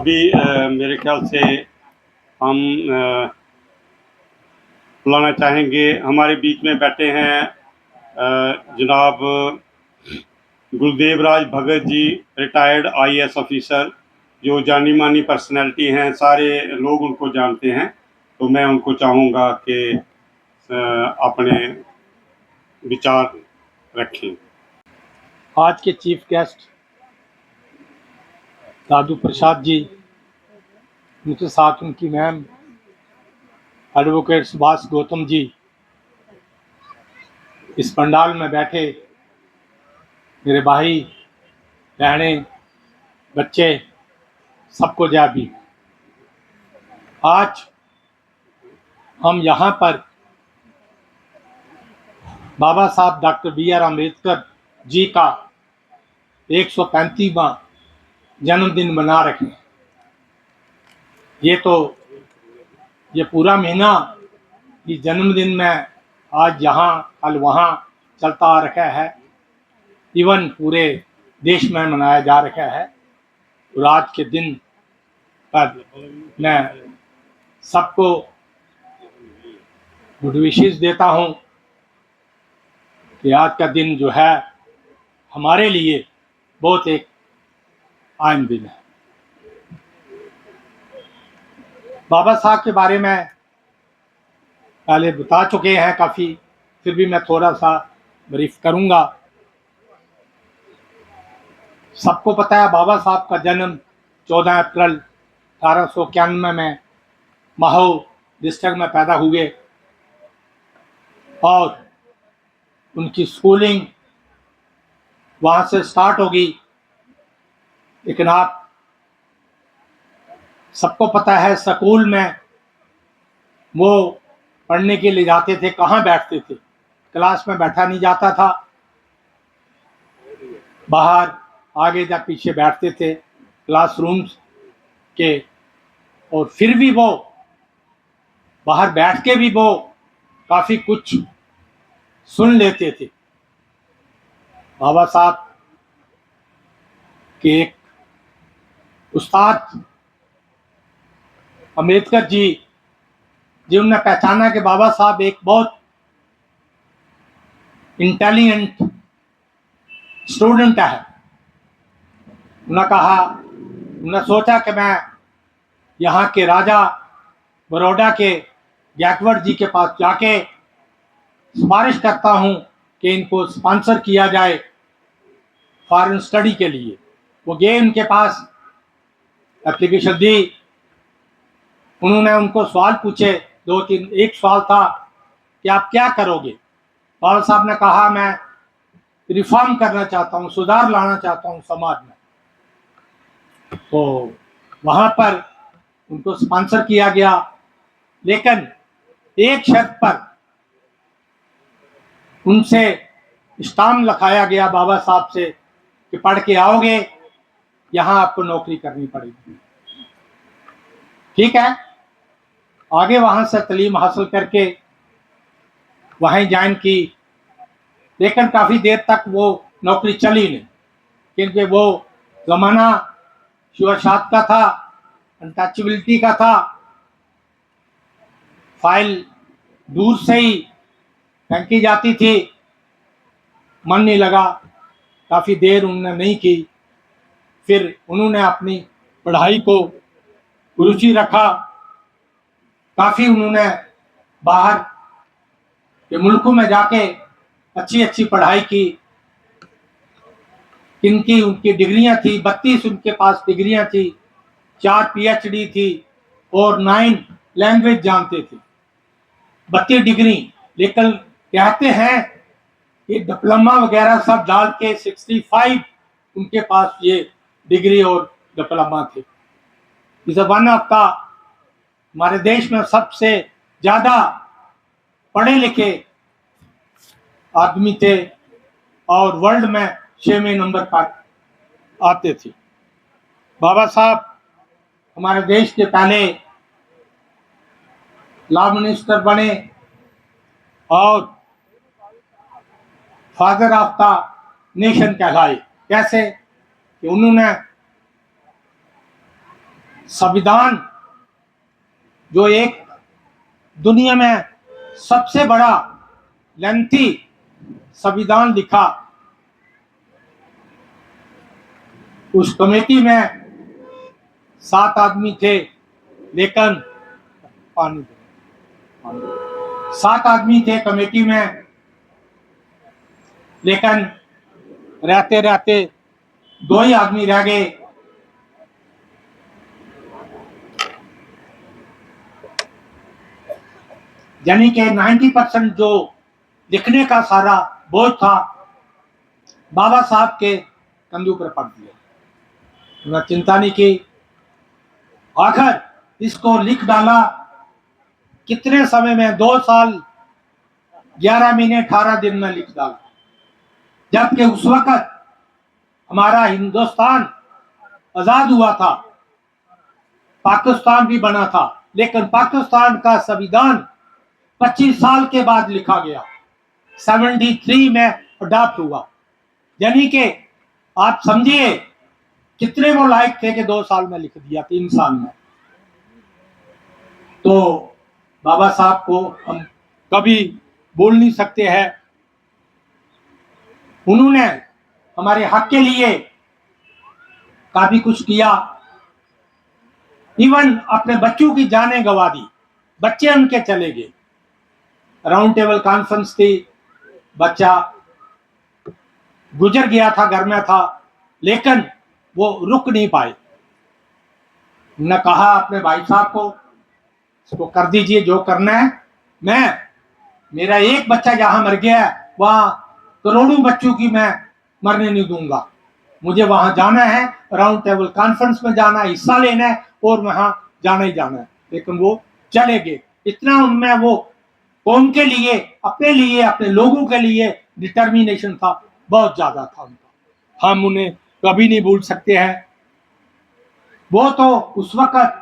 अभी मेरे ख्याल से हम बुलाना चाहेंगे, हमारे बीच में बैठे हैं जनाब गुलदेव राज Bhagat ji, retired IAS officer, जो जानी मानी पर्सनैलिटी हैं, सारे लोग उनको जानते हैं। तो मैं उनको चाहूँगा कि अपने विचार रखें। आज के चीफ गेस्ट दादू प्रसाद जी, उनके साथ उनकी मैम एडवोकेट सुभाष गौतम जी, इस पंडाल में बैठे मेरे भाई बहनें बच्चे, सबको जय भीम। आज हम यहाँ पर बाबा साहब डॉक्टर बी.आर. अम्बेडकर जी का 135वां जन्मदिन मना रहे हैं। ये पूरा महीना ये जन्मदिन में आज यहाँ कल वहाँ चलता आ रहा है, इवन पूरे देश में मनाया जा रहा है। और आज के दिन पर मैं सबको गुड विशेस देता हूँ कि आज का दिन जो है हमारे लिए बहुत एक अहम दिन है। बाबा साहब के बारे में पहले बता चुके हैं काफ़ी, फिर भी मैं थोड़ा सा ब्रीफ करूँगा। सबको पता है बाबा साहब का जन्म 14 अप्रैल 1891 में महू डिस्ट्रिक्ट में पैदा हुए और उनकी स्कूलिंग वहाँ से स्टार्ट होगी। लेकिन आप सबको पता है स्कूल में वो पढ़ने के लिए जाते थे, कहाँ बैठते थे? क्लास में बैठा नहीं जाता था, बाहर आगे या पीछे बैठते थे क्लासरूम्स के। और फिर भी वो बाहर बैठ के भी वो काफ़ी कुछ सुन लेते थे। बाबा साहब के एक उस्ताद अम्बेडकर जी, जिन्होंने पहचाना कि बाबा साहब एक बहुत इंटेलिजेंट स्टूडेंट है। उन्होंने सोचा कि मैं यहाँ के राजा बड़ौदा के गैकवर्ड जी के पास जाके सिफारिश करता हूँ कि इनको स्पॉन्सर किया जाए फॉरेन स्टडी के लिए। वो गए उनके पास, एप्लीकेशन दी, उन्होंने उनको सवाल पूछे, दो तीन। एक सवाल था कि आप क्या करोगे? बाबा साहब ने कहा मैं रिफॉर्म करना चाहता हूँ, सुधार लाना चाहता हूँ समाज में। तो वहाँ पर उनको स्पॉन्सर किया गया, लेकिन एक शर्त पर उनसे स्टाम्प लिखाया गया बाबा साहब से कि पढ़ के आओगे, यहाँ आपको नौकरी करनी पड़ेगी। ठीक है, आगे वहाँ से तालीम हासिल करके वहीं ज्वाइन की, लेकिन काफ़ी देर तक वो नौकरी चली नहीं, क्योंकि वो ज़माना शुआशात का था, अनटचेबिलिटी का था। फाइल दूर से ही फेंकी जाती थी, मन नहीं लगा, काफ़ी देर उन्होंने नहीं की। फिर उन्होंने अपनी पढ़ाई को रुचि रखा, काफ़ी उन्होंने बाहर के मुल्कों में जाके अच्छी अच्छी पढ़ाई की। किनकी उनकी डिग्रियां थी, 32 उनके पास डिग्रियां थी, 4 पीएचडी थी और 9 लैंग्वेज जानते थे। 32 डिग्री, लेकिन कहते हैं कि डिप्लोमा वगैरह सब डाल के 65 उनके पास ये डिग्री और डिप्लोमा थे। इस वन ऑफ द हमारे देश में सबसे ज़्यादा पढ़े लिखे आदमी थे और वर्ल्ड में 6वें नंबर पर आते थे। बाबा साहब हमारे देश के पहले लॉ मिनिस्टर बने और फादर ऑफ द नेशन कहलाए। कैसे कि उन्होंने संविधान जो एक दुनिया में सबसे बड़ा लेंथी संविधान लिखा, उस कमेटी में 7 आदमी थे, लेकिन 7 आदमी थे कमेटी में, लेकिन रहते रहते 2 ही आदमी रह गए। यानी कि 90% जो लिखने का सारा बोझ था बाबा साहब के कंधे पर पड़ दिया। उन्होंने चिंता नहीं की, आखिर इसको लिख डाला। कितने समय में? 2 साल 11 महीने 18 दिन में लिख डाला। जबकि उस वक्त हमारा हिंदुस्तान आजाद हुआ था, पाकिस्तान भी बना था, लेकिन पाकिस्तान का संविधान 25 साल के बाद लिखा गया, 73 में अडॉप्ट हुआ। यानी कि आप समझिए कितने वो लायक थे कि 2 साल में लिख दिया, 3 साल में। तो बाबा साहब को हम कभी भूल नहीं सकते हैं। उन्होंने हमारे हक के लिए काफी कुछ किया, इवन अपने बच्चों की जानें गंवा दी, बच्चे उनके चले गए। राउंड टेबल कॉन्फ्रेंस थी, बच्चा गुजर गया था, घर में था, लेकिन वो रुक नहीं पाए। उन्होंने कहा अपने भाई साहब को, इसको कर दीजिए जो करना है। मेरा एक बच्चा जहां मर गया है वहां करोड़ों बच्चों की मैं मरने नहीं दूंगा। मुझे वहां जाना है, राउंड टेबल कॉन्फ्रेंस में जाना है, हिस्सा लेना है और वहां जाना ही जाना है। लेकिन वो चले गए। इतना उनमें वो कौम के लिए, अपने लोगों के लिए डिटर्मिनेशन था, बहुत ज्यादा था उनका। हम उन्हें कभी नहीं भूल सकते हैं। वो तो उस वक्त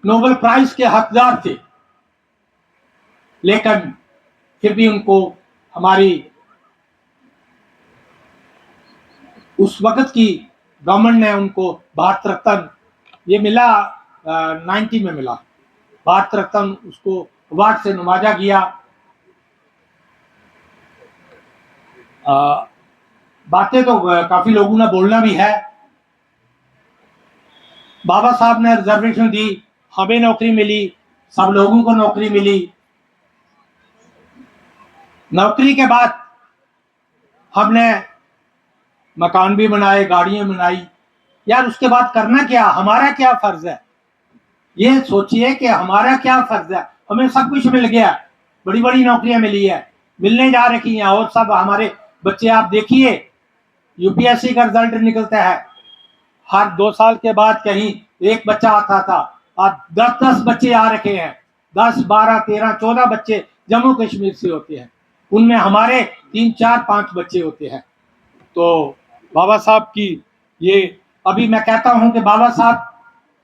नोबेल प्राइज के हकदार थे, लेकिन फिर भी उनको हमारी उस वक्त की गवर्नमेंट ने उनको भारत रत्न ये मिला, 90 में मिला भारत रत्न, उसको अवार्ड से नवाजा गया। बातें तो काफी लोगों ने बोलना भी है। बाबा साहब ने रिजर्वेशन दी, हमें नौकरी मिली, सब लोगों को नौकरी मिली। नौकरी के बाद हमने मकान भी बनाए, गाड़ियां बनाई। यार उसके बाद करना क्या? हमारा क्या फर्ज है? ये सोचिए कि हमारा क्या फर्ज है। हमें सब कुछ मिल गया, बड़ी बड़ी नौकरियां मिली है, मिलने जा रखी हैं, और सब हमारे बच्चे आप देखिए, यूपीएससी का रिजल्ट निकलता है, हर 2 साल के बाद कहीं एक बच्चा आता था, आज 10-10 बच्चे आ रखे हैं, 10, 12, 13, 14 बच्चे जम्मू कश्मीर से होते हैं, उनमें हमारे 3, 4, 5 बच्चे होते हैं। तो बाबा साहब की ये, अभी मैं कहता हूं कि बाबा साहब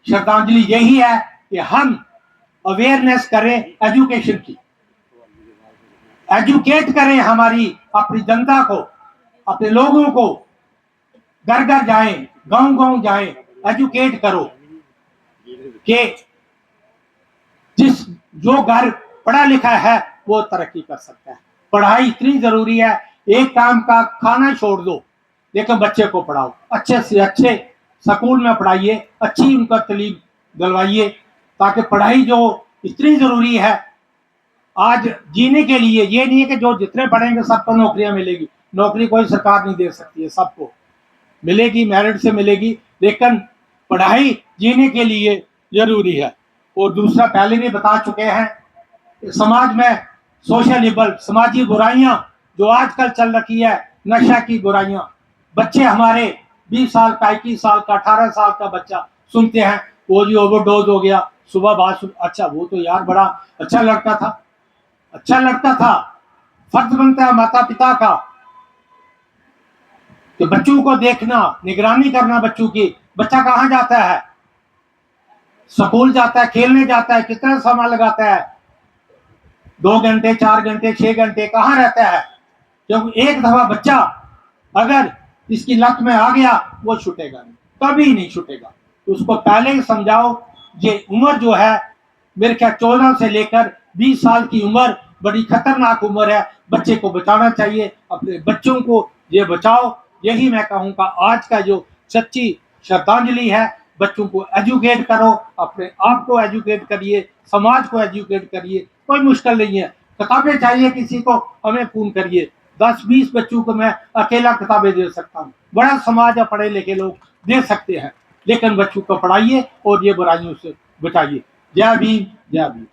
श्रद्धांजलि यही है कि हम अवेयरनेस करें एजुकेशन की, एजुकेट करें हमारी अपनी जनता को, अपने लोगों को, घर घर जाएं, गांव गांव जाएं, एजुकेट करो कि जो घर पढ़ा लिखा है वो तरक्की कर सकता है। पढ़ाई इतनी जरूरी है, एक टाइम का खाना छोड़ दो, लेकिन बच्चे को पढ़ाओ, अच्छे से अच्छे स्कूल में पढ़ाइए, अच्छी उनका तालीम दिलवाइए, ताकि पढ़ाई जो इतनी जरूरी है आज जीने के लिए। ये नहीं है कि जो जितने पढ़ेंगे सबको नौकरियां मिलेगी, नौकरी कोई सरकार नहीं दे सकती है, सबको मिलेगी, मेरिट से मिलेगी, लेकिन पढ़ाई जीने के लिए जरूरी है। और दूसरा, पहले भी बता चुके हैं, समाज में सोशल इवल, समाजी बुराइयां जो आजकल चल रखी है, नशा की बुराइयां, बच्चे हमारे 20 साल का, 21 साल का, 18 साल का बच्चा सुनते हैं वो जी ओवरडोज हो गया, सुबह बात अच्छा वो तो यार बड़ा अच्छा लड़का था, अच्छा लड़का था। फर्ज बनता है माता पिता का कि बच्चों को देखना, निगरानी करना बच्चों की। बच्चा कहाँ जाता है? स्कूल जाता है, खेलने जाता है, कितना समय लगाता है? 2 घंटे, 4 घंटे, 6 घंटे कहाँ रहता है? क्योंकि एक दफा बच्चा अगर इसकी लत में आ गया वो छूटेगा नहीं, कभी नहीं छूटेगा। उसको पहले ही समझाओ। ये उम्र जो है मेरे ख्याल 14 से लेकर 20 साल की उम्र बड़ी खतरनाक उम्र है। बच्चे को बचाना चाहिए, अपने बच्चों को ये बचाओ। यही मैं कहूँगा आज का जो सच्ची श्रद्धांजलि है। बच्चों को एजुकेट करो, अपने आप को एजुकेट करिए, समाज को एजुकेट करिए। कोई मुश्किल नहीं है, किताबें चाहिए किसी को हमें फ़ोन करिए। 10-20 बच्चों को मैं अकेला किताबें दे सकता हूँ। बड़ा समाज है, पढ़े लिखे लोग दे सकते हैं, लेकिन बच्चों को पढ़ाइए और ये बुराइयों से बचाइए। जय भीम, जय भीम।